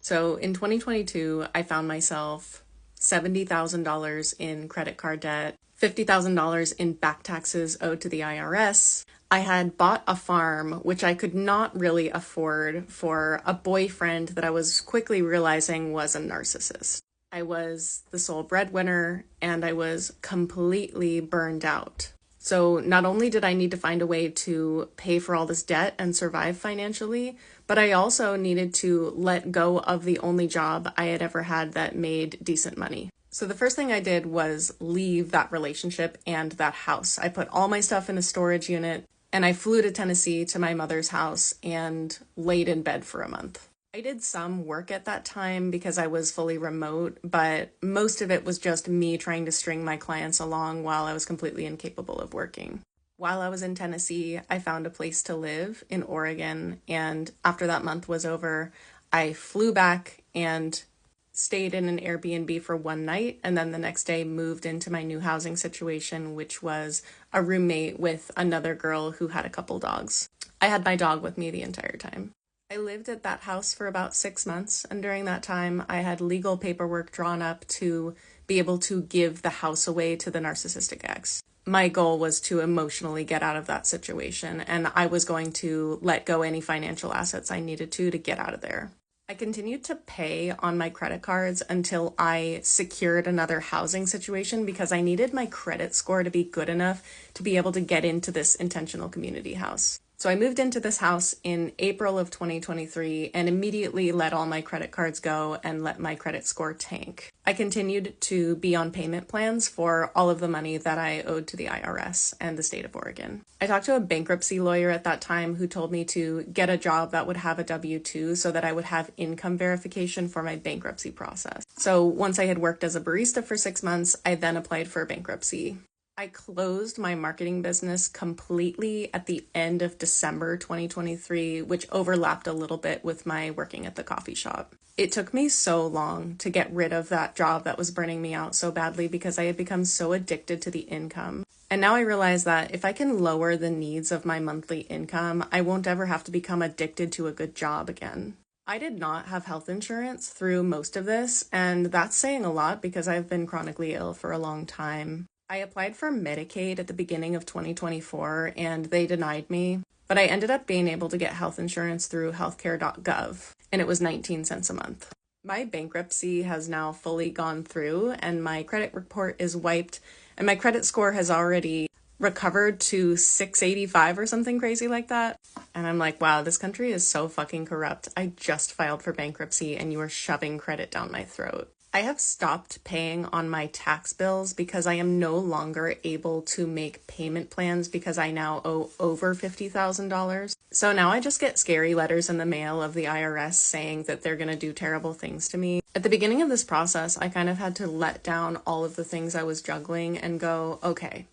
So in 2022, I found myself $70,000 in credit card debt, $50,000 in back taxes owed to the IRS. I had bought a farm, which I could not really afford, for a boyfriend that I was quickly realizing was a narcissist. I was the sole breadwinner, and I was completely burned out. So not only did I need to find a way to pay for all this debt and survive financially, but I also needed to let go of the only job I had ever had that made decent money. So the first thing I did was leave that relationship and that house. I put all my stuff in a storage unit, and I flew to Tennessee to my mother's house and laid in bed for a month. I did some work at that time because I was fully remote, but most of it was just me trying to string my clients along while I was completely incapable of working. While I was in Tennessee, I found a place to live in Oregon, and after that month was over, I flew back and stayed in an Airbnb for one night, and then the next day moved into my new housing situation, which was a roommate with another girl who had a couple dogs. I had my dog with me the entire time. I lived at that house for about 6 months, and during that time, I had legal paperwork drawn up to be able to give the house away to the narcissistic ex. My goal was to emotionally get out of that situation, and I was going to let go any financial assets I needed to get out of there. I continued to pay on my credit cards until I secured another housing situation because I needed my credit score to be good enough to be able to get into this intentional community house. So I moved into this house in April of 2023 and immediately let all my credit cards go and let my credit score tank. I continued to be on payment plans for all of the money that I owed to the IRS and the state of Oregon. I talked to a bankruptcy lawyer at that time who told me to get a job that would have a W-2 so that I would have income verification for my bankruptcy process. So once I had worked as a barista for 6 months, I then applied for bankruptcy. I closed my marketing business completely at the end of December 2023, which overlapped a little bit with my working at the coffee shop. It took me so long to get rid of that job that was burning me out so badly because I had become so addicted to the income. And now I realize that if I can lower the needs of my monthly income, I won't ever have to become addicted to a good job again. I did not have health insurance through most of this, and that's saying a lot because I've been chronically ill for a long time. I applied for Medicaid at the beginning of 2024 and they denied me, but I ended up being able to get health insurance through healthcare.gov, and it was 19 cents a month. My bankruptcy has now fully gone through and my credit report is wiped, and my credit score has already recovered to 685 or something crazy like that. And I'm like, wow, this country is so fucking corrupt. I just filed for bankruptcy and you are shoving credit down my throat. I have stopped paying on my tax bills because I am no longer able to make payment plans because I now owe over $50,000. So now I just get scary letters in the mail of the IRS saying that they're going to do terrible things to me. At the beginning of this process, I kind of had to let down all of the things I was juggling and go, okay,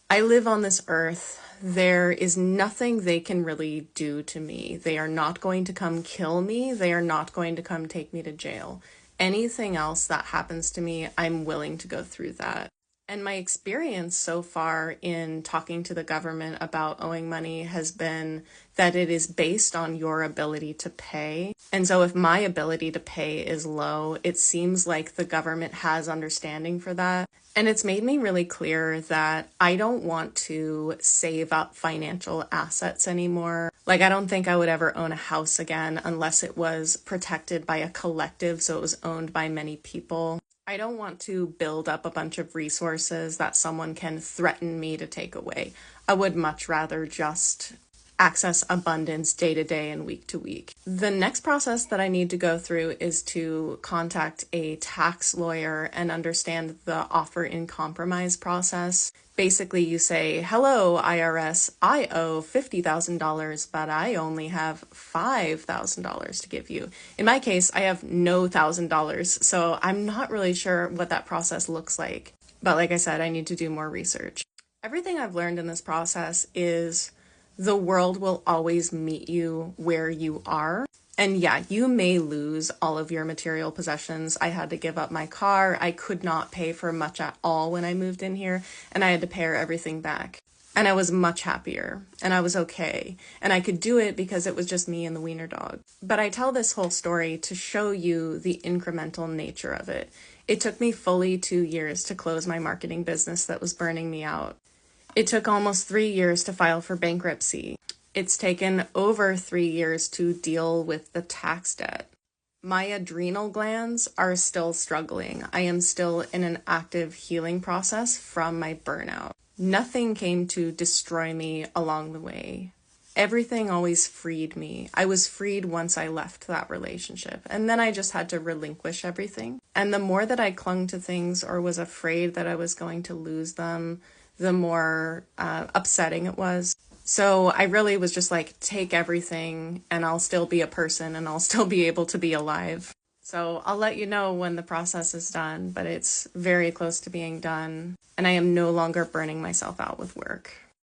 I live on this earth. There is nothing they can really do to me. They are not going to come kill me. They are not going to come take me to jail. Anything else that happens to me, I'm willing to go through that. And my experience so far in talking to the government about owing money has been that it is based on your ability to pay. And so if my ability to pay is low, it seems like the government has understanding for that. And it's made me really clear that I don't want to save up financial assets anymore. Like, I don't think I would ever own a house again unless it was protected by a collective, so it was owned by many people. I don't want to build up a bunch of resources that someone can threaten me to take away. I would much rather just access abundance day to day and week to week. The next process that I need to go through is to contact a tax lawyer and understand the offer in compromise process. Basically, you say, hello, IRS, I owe $50,000, but I only have $5,000 to give you. In my case, I have no $1,000, so I'm not really sure what that process looks like. But like I said, I need to do more research. Everything I've learned in this process is the world will always meet you where you are. And yeah, you may lose all of your material possessions. I had to give up my car. I could not pay for much at all when I moved in here, and I had to pay everything back. And I was much happier, and I was okay. And I could do it because it was just me and the wiener dog. But I tell this whole story to show you the incremental nature of it. It took me fully 2 years to close my marketing business that was burning me out. It took almost 3 years to file for bankruptcy. It's taken over 3 years to deal with the tax debt. My adrenal glands are still struggling. I am still in an active healing process from my burnout. Nothing came to destroy me along the way. Everything always freed me. I was freed once I left that relationship. And then I just had to relinquish everything. And the more that I clung to things or was afraid that I was going to lose them, the more upsetting it was. So I really was just like, take everything and I'll still be a person and I'll still be able to be alive. So I'll let you know when the process is done, but it's very close to being done, and I am no longer burning myself out with work.